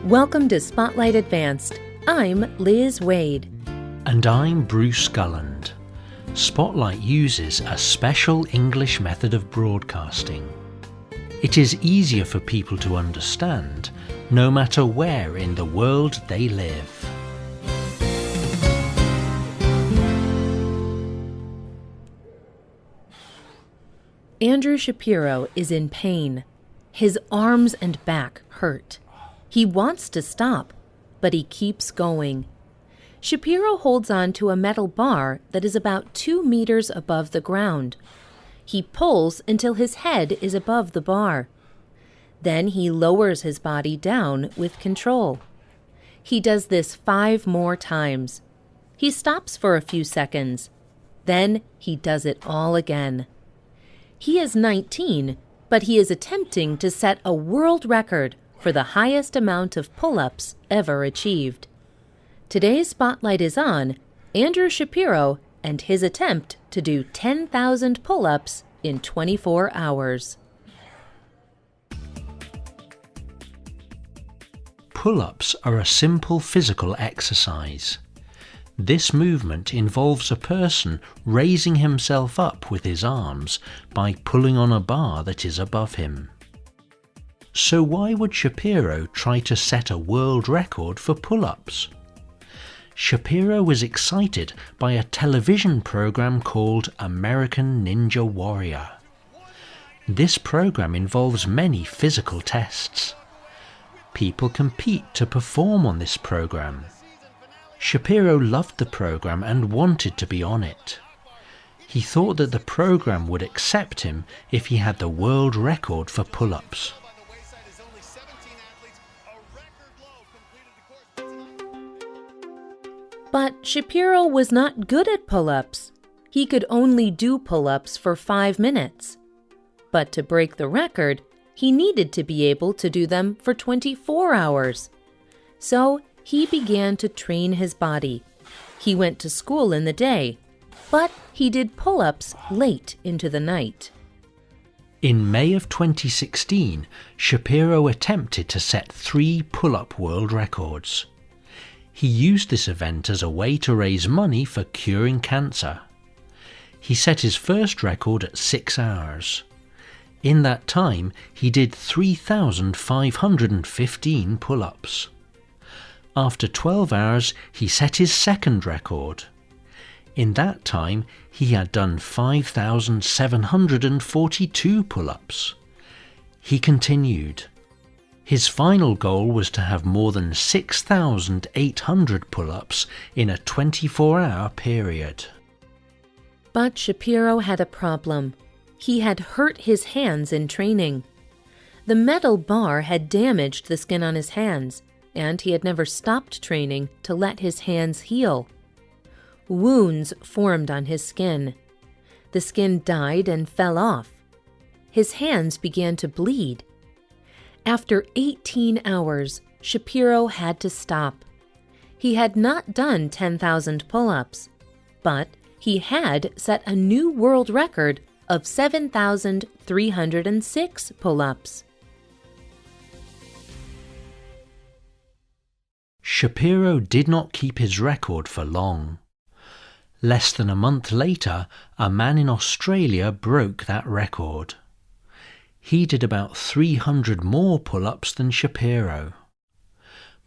Welcome to Spotlight Advanced. I'm Liz Waid. And I'm Bruce Gulland. Spotlight uses a special English method of broadcasting. It is easier for people to understand, no matter where in the world they live. Andrew Shapiro is in pain. His arms and back hurt. He wants to stop, but he keeps going. Shapiro holds on to a metal bar that is about 2 meters above the ground. He pulls until his head is above the bar. Then he lowers his body down with control. He does this 5 more times. He stops for a few seconds. Then he does it all again. He is 19, but he is attempting to set a world record for the highest amount of pull-ups ever achieved. Today's spotlight is on Andrew Shapiro and his attempt to do 10,000 pull-ups in 24 hours. Pull-ups are a simple physical exercise. This movement involves a person raising himself up with his arms by pulling on a bar that is above him. So why would Shapiro try to set a world record for pull-ups? Shapiro was excited by a television program called American Ninja Warrior. This program involves many physical tests. People compete to perform on this program. Shapiro loved the program and wanted to be on it. He thought that the program would accept him if he had the world record for pull-ups. But Shapiro was not good at pull-ups. He could only do pull-ups for 5 minutes. But to break the record, he needed to be able to do them for 24 hours. So he began to train his body. He went to school in the day, but he did pull-ups late into the night. In May of 2016, Shapiro attempted to set 3 pull-up world records. He used this event as a way to raise money for curing cancer. He set his first record at 6 hours. In that time, he did 3,515 pull-ups. After 12 hours, he set his second record. In that time, he had done 5,742 pull-ups. He continued. His final goal was to have more than 6,800 pull-ups in a 24-hour period. But Shapiro had a problem. He had hurt his hands in training. The metal bar had damaged the skin on his hands, and he had never stopped training to let his hands heal. Wounds formed on his skin. The skin died and fell off. His hands began to bleed. After 18 hours, Shapiro had to stop. He had not done 10,000 pull-ups, but he had set a new world record of 7,306 pull-ups. Shapiro did not keep his record for long. Less than a month later, a man in Australia broke that record. He did about 300 more pull-ups than Shapiro.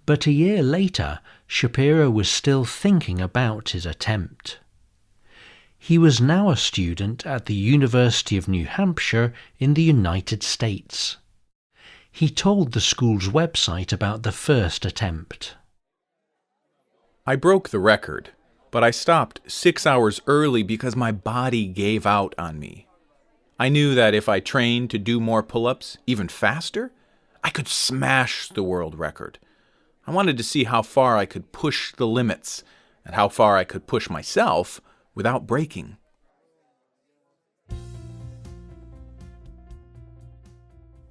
But a year later, Shapiro was still thinking about his attempt. He was now a student at the University of New Hampshire in the United States. He told the school's website about the first attempt. I broke the record, but I stopped 6 hours early because my body gave out on me. I knew that if I trained to do more pull-ups, even faster, I could smash the world record. I wanted to see how far I could push the limits and how far I could push myself without breaking.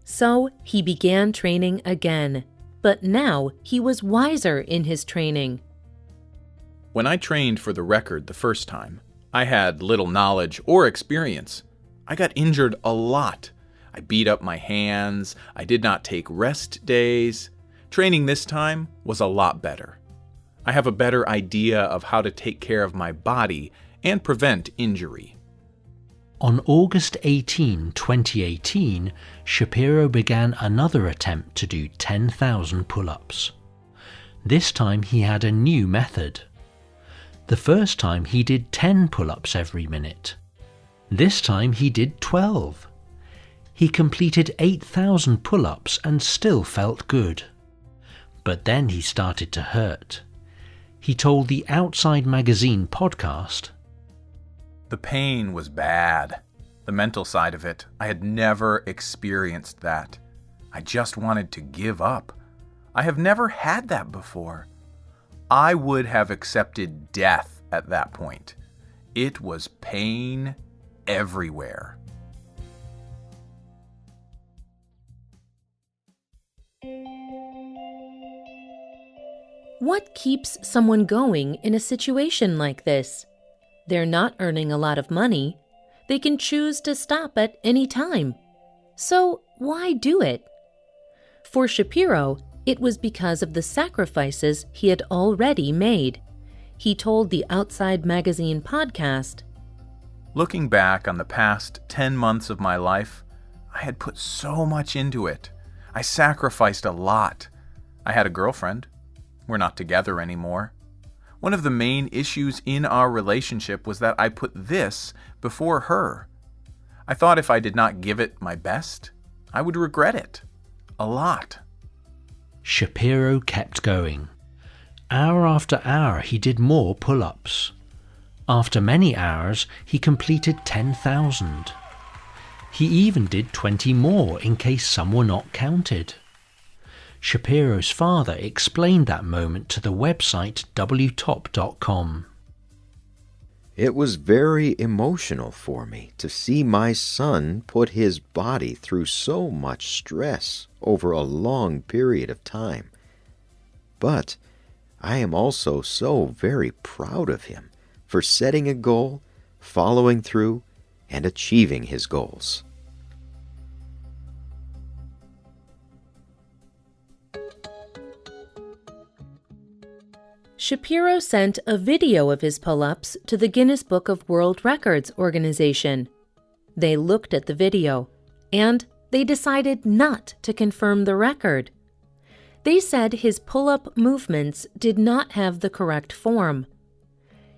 So he began training again, but now he was wiser in his training. When I trained for the record the first time, I had little knowledge or experience. I got injured a lot. I beat up my hands. I did not take rest days. Training this time was a lot better. I have a better idea of how to take care of my body and prevent injury. On August 18, 2018, Shapiro began another attempt to do 10,000 pull-ups. This time he had a new method. The first time he did 10 pull-ups every minute. This time he did 12. He completed 8,000 pull-ups and still felt good. But then he started to hurt. He told the Outside Magazine podcast, "The pain was bad. The mental side of it, I had never experienced that. I just wanted to give up. I have never had that before. I would have accepted death at that point. It was pain everywhere." What keeps someone going in a situation like this? They're not earning a lot of money. They can choose to stop at any time. So why do it? For Shapiro, it was because of the sacrifices he had already made. He told the Outside Magazine podcast, "Looking back on the past 10 months of my life, I had put so much into it. I sacrificed a lot. I had a girlfriend. We're not together anymore. One of the main issues in our relationship was that I put this before her. I thought if I did not give it my best, I would regret it. A lot." Shapiro kept going. Hour after hour he did more pull-ups. After many hours he completed 10,000. He even did 20 more in case some were not counted. Shapiro's father explained that moment to the website wtop.com. "It was very emotional for me to see my son put his body through so much stress over a long period of time. But I am also so very proud of him for setting a goal, following through, and achieving his goals." Shapiro sent a video of his pull-ups to the Guinness Book of World Records organization. They looked at the video, and they decided not to confirm the record. They said his pull-up movements did not have the correct form.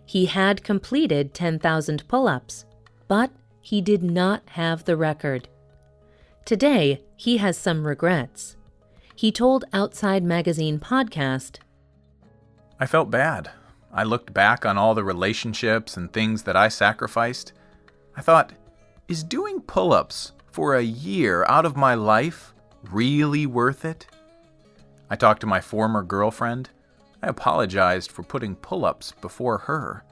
He had completed 10,000 pull-ups, but he did not have the record. Today, he has some regrets. He told Outside Magazine podcast, "I felt bad. I looked back on all the relationships and things that I sacrificed. I thought, is doing pull-ups for a year out of my life really worth it? I talked to my former girlfriend. I apologized for putting pull-ups before her.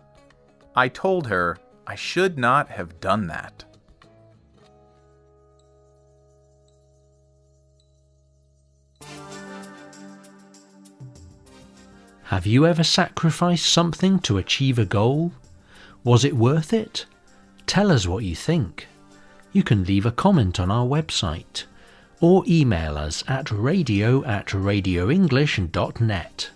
I told her I should not have done that." Have you ever sacrificed something to achieve a goal? Was it worth it? Tell us what you think. You can leave a comment on our website or email us at radio@radioenglish.net.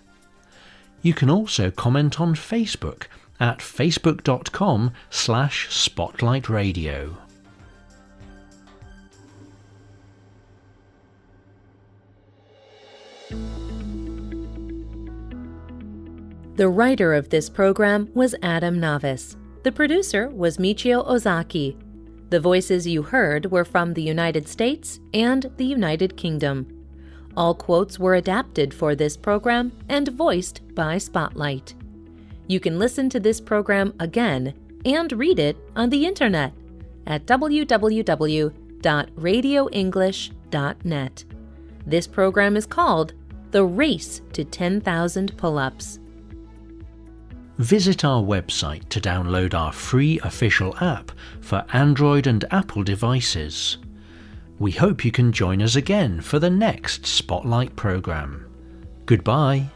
You can also comment on Facebook at facebook.com/spotlightradio. The writer of this program was Adam Navis. The producer was Michio Ozaki. The voices you heard were from the United States and the United Kingdom. All quotes were adapted for this program and voiced by Spotlight. You can listen to this program again and read it on the internet at www.radioenglish.net. This program is called The Race to 10,000 Pull-Ups. Visit our website to download our free official app for Android and Apple devices. We hope you can join us again for the next Spotlight program. Goodbye.